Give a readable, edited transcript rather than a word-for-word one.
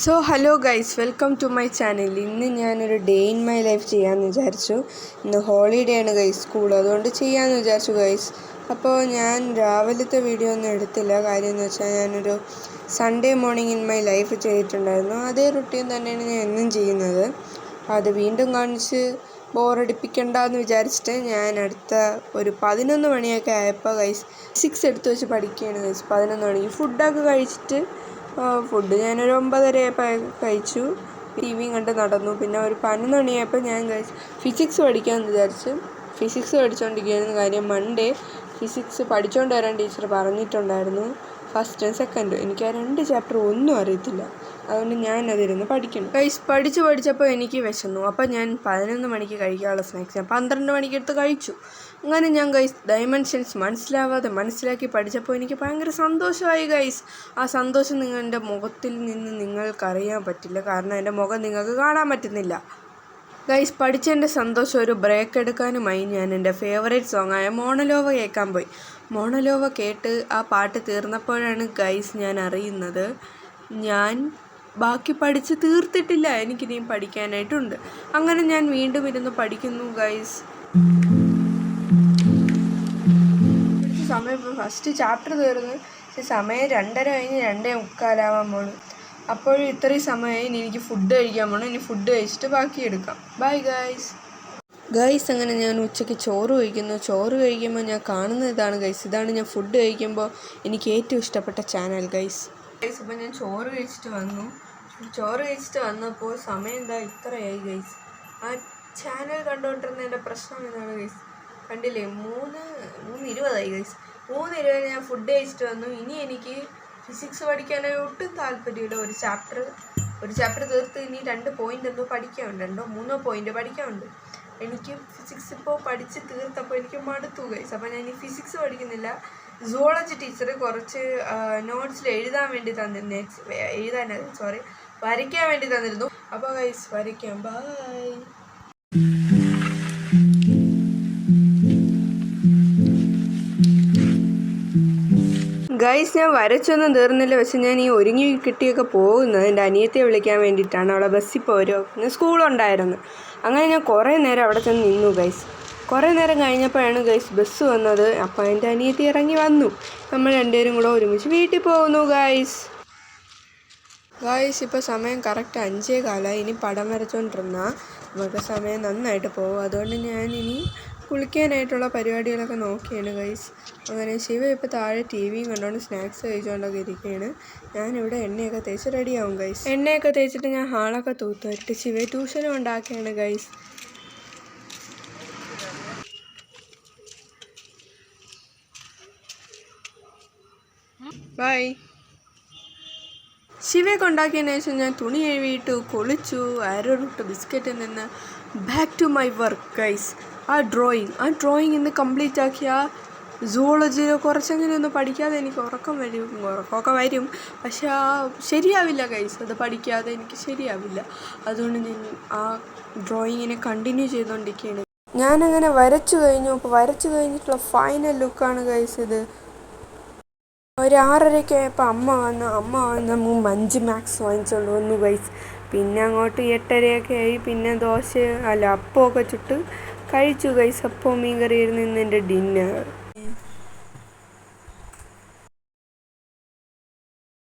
So hello guys, welcome to my channel. ഇന്ന് ഞാനൊരു day in my life ചെയ്യാമെന്ന് വിചാരിച്ചു. ഇന്ന് ഹോളിഡേ ആണ് ഗൈസ്, സ്കൂൾ, അതുകൊണ്ട് ചെയ്യാമെന്ന് വിചാരിച്ചു ഗൈസ്. അപ്പോൾ ഞാൻ രാവിലത്തെ വീഡിയോ ഒന്നും എടുത്തില്ല. കാര്യം എന്ന് വെച്ചാൽ ഞാനൊരു Sunday morning in my life ചെയ്തിട്ടുണ്ടായിരുന്നു. അതേ റുട്ടീൻ തന്നെയാണ് ഞാൻ എന്നും ചെയ്യുന്നത്. അത് വീണ്ടും കാണിച്ച് ബോറടിപ്പിക്കണ്ടെന്ന് വിചാരിച്ചിട്ട് ഞാൻ അടുത്ത ഒരു 11 മണിയൊക്കെ ആയപ്പോൾ ഗൈസ് 6 എടുത്ത് വെച്ച് പഠിക്കുകയാണ് ഗൈസ്. 11 മണിക്ക് ഫുഡൊക്കെ കഴിച്ചിട്ട് ഫുഡ് ഞാനൊരു 9:30 കഴിച്ചു. ടി വിയും കണ്ട് നടന്നു. പിന്നെ ഒരു 11 മണിയായപ്പോൾ ഞാൻ ഫിസിക്സ് പഠിക്കാമെന്ന് വിചാരിച്ച് ഫിസിക്സ് പഠിച്ചുകൊണ്ടിരിക്കുകയായിരുന്നു. കാര്യം മൺഡേ ഫിസിക്സ് പഠിച്ചുകൊണ്ട് വരാൻ ടീച്ചർ പറഞ്ഞിട്ടുണ്ടായിരുന്നു. ഫസ്റ്റും സെക്കൻഡും എനിക്ക് ആ 2 ചാപ്റ്റർ ഒന്നും അറിയത്തില്ല. അതുകൊണ്ട് ഞാനതിരുന്ന് പഠിക്കണം ഗൈസ്. പഠിച്ചപ്പോൾ എനിക്ക് വിശന്നു. അപ്പോൾ ഞാൻ 11 മണിക്ക് കഴിക്കാനുള്ള സ്നാക്സ് ഞാൻ 12 മണിക്ക് എടുത്ത് കഴിച്ചു. അങ്ങനെ ഞാൻ ഗൈസ് ഡൈമെൻഷൻസ് മനസ്സിലാക്കി പഠിച്ചപ്പോൾ എനിക്ക് ഭയങ്കര സന്തോഷമായി ഗൈസ്. ആ സന്തോഷം നിങ്ങളുടെ മുഖത്തിൽ നിന്ന് നിങ്ങൾക്കറിയാൻ പറ്റില്ല, കാരണം എൻ്റെ മുഖം നിങ്ങൾക്ക് കാണാൻ പറ്റുന്നില്ല ഗൈസ്. പഠിച്ചതിൻ്റെ സന്തോഷം ഒരു ബ്രേക്ക് എടുക്കാനുമായി ഞാൻ എൻ്റെ ഫേവറേറ്റ് സോങ്ങായ മോണലോവ കേൾക്കാൻ പോയി. മോണലോവ കേട്ട് ആ പാട്ട് തീർന്നപ്പോഴാണ് ഗൈസ് ഞാൻ അറിയുന്നത് ഞാൻ ബാക്കി പഠിച്ച് തീർത്തിട്ടില്ല, എനിക്കിനിയും പഠിക്കാനായിട്ടുണ്ട്. അങ്ങനെ ഞാൻ വീണ്ടും ഇരുന്ന് പഠിക്കുന്നു ഗൈസ്. സമയം ഇപ്പോൾ ഫസ്റ്റ് ചാപ്റ്റർ തീർന്ന് സമയം 2:30 കഴിഞ്ഞ് 2:45 പോണു. അപ്പോഴും ഇത്രയും സമയമായി. ഇനി എനിക്ക് ഫുഡ് കഴിക്കാൻ പോകണം. ഇനി ഫുഡ് കഴിച്ചിട്ട് ബാക്കി എടുക്കാം. Bye guys. അങ്ങനെ ഞാൻ ഉച്ചയ്ക്ക് ചോറ് കഴിക്കുന്നു. ചോറ് കഴിക്കുമ്പോൾ ഞാൻ കാണുന്നത് ഇതാണ് ഗൈസ്. ഇതാണ് ഞാൻ ഫുഡ് കഴിക്കുമ്പോൾ എനിക്ക് ഏറ്റവും ഇഷ്ടപ്പെട്ട ചാനൽ ഗൈസ്. അപ്പോൾ ഞാൻ ചോറ് കഴിച്ചിട്ട് വന്നപ്പോൾ സമയം എന്താ ഇത്രയായി ഗൈസ്. ആ ചാനൽ കണ്ടുകൊണ്ടിരുന്നതിൻ്റെ പ്രശ്നം എന്നാണ് ഗൈസ്. കണ്ടില്ലേ, 3:20 ഗൈസ്. 3:20 ഞാൻ ഫുഡ് കഴിച്ചിട്ട് വന്നു. ഇനി എനിക്ക് ഫിസിക്സ് പഠിക്കാനായി ഒട്ടും താല്പര്യമില്ല. ഒരു ചാപ്റ്റർ തീർത്ത് ഇനി 2 പോയിൻ്റ് എന്തോ പഠിക്കാനുണ്ട്, 2-3 പോയിൻ്റ് പഠിക്കാനുണ്ട്. എനിക്ക് ഫിസിക്സ് ഇപ്പോൾ പഠിച്ച് തീർത്തപ്പോൾ എനിക്ക് മടുത്തു ഗൈസ്. അപ്പോൾ ഞാൻ ഈ ഫിസിക്സ് പഠിക്കുന്നില്ല. സുവോളജി ടീച്ചർ കുറച്ച് നോട്ട്സിൽ വരയ്ക്കാൻ വേണ്ടി തന്നിരുന്നു. അപ്പോൾ ഗൈസ് വരയ്ക്കാം. Bye guys. ഞാൻ വരച്ചൊന്നും തീർന്നില്ല. പക്ഷെ ഞാൻ ഈ ഒരുങ്ങി കിട്ടിയൊക്കെ പോകുന്നത് എൻ്റെ അനിയത്തിയെ വിളിക്കാൻ വേണ്ടിയിട്ടാണ്. അവളെ ബസ്സിൽ പോരും സ്കൂളുണ്ടായിരുന്നു. അങ്ങനെ ഞാൻ കുറേ നേരം അവിടെ ചെന്ന് നിന്നു ഗൈസ്. കുറേ നേരം കഴിഞ്ഞപ്പോഴാണ് ഗൈസ് ബസ് വന്നത്. അപ്പോൾ എൻ്റെ അനിയത്തി ഇറങ്ങി വന്നു. നമ്മൾ രണ്ടുപേരും കൂടെ ഒരുമിച്ച് വീട്ടിൽ പോകുന്നു ഗൈസ്. ഇപ്പോൾ സമയം കറക്റ്റ് 5:15. ഇനി പടം വരച്ചുകൊണ്ടിരുന്നാൽ നമുക്ക് സമയം നന്നായിട്ട് പോകും. അതുകൊണ്ട് ഞാനിനി കുളിക്കാനായിട്ടുള്ള പരിപാടികളൊക്കെ നോക്കിയാണ് ഗൈസ്. അങ്ങനെ ശിവ ഇപ്പോൾ താഴെ ടി വിയും കണ്ടുകൊണ്ട് സ്നാക്സ് കഴിച്ചുകൊണ്ടൊക്കെ ഇരിക്കുകയാണ്. ഞാനിവിടെ എണ്ണയൊക്കെ തേച്ച് റെഡിയാവും ഗൈസ്. എണ്ണയൊക്കെ തേച്ചിട്ട് ഞാൻ ഹാളൊക്കെ തൂത്തുവരിട്ട് ശിവയെ ട്യൂഷനും ഉണ്ടാക്കുകയാണ് ഗൈസ്. ബൈ. ശിവയെ കൊണ്ടാക്കിയതിന് ശേഷം ഞാൻ തുണി കഴുകിയിട്ട് കുളിച്ചു. അരറുട്ട് ബിസ്ക്കറ്റിൽ നിന്ന് back to my work guys. ആ ഡ്രോയിങ് ഇന്ന് കംപ്ലീറ്റ് ആക്കിയ സുവോളജിയിൽ കുറച്ചെങ്കിലും ഒന്ന് പഠിക്കാതെ എനിക്ക് ഉറക്കമൊക്കെ വരും. പക്ഷെ ശരിയാവില്ല ഗൈസ്. അത് പഠിക്കാതെ എനിക്ക് ശരിയാവില്ല. അതുകൊണ്ട് ഞാൻ ആ ഡ്രോയിങ്ങിനെ കണ്ടിന്യൂ ചെയ്തുകൊണ്ടിരിക്കുകയാണ്. ഞാനങ്ങനെ വരച്ചു കഴിഞ്ഞു. അപ്പോൾ വരച്ചു കഴിഞ്ഞിട്ടുള്ള ഫൈനൽ ലുക്കാണ് ഗൈസ് ഇത്. ഒരു 6:30 ആയപ്പോൾ അമ്മ വന്ന് മഞ്ച് മാക്സ് വാങ്ങിച്ചുകൊണ്ട് വന്നു ഗൈസ്. പിന്നെ അങ്ങോട്ട് 8:30 ആയി. പിന്നെ അപ്പമൊക്കെ ചുട്ട് കഴിച്ചു ഗൈസ്. അപ്പവും മീൻ കറിയായിരുന്നു ഇന്ന് എൻ്റെ ഡിന്നർ.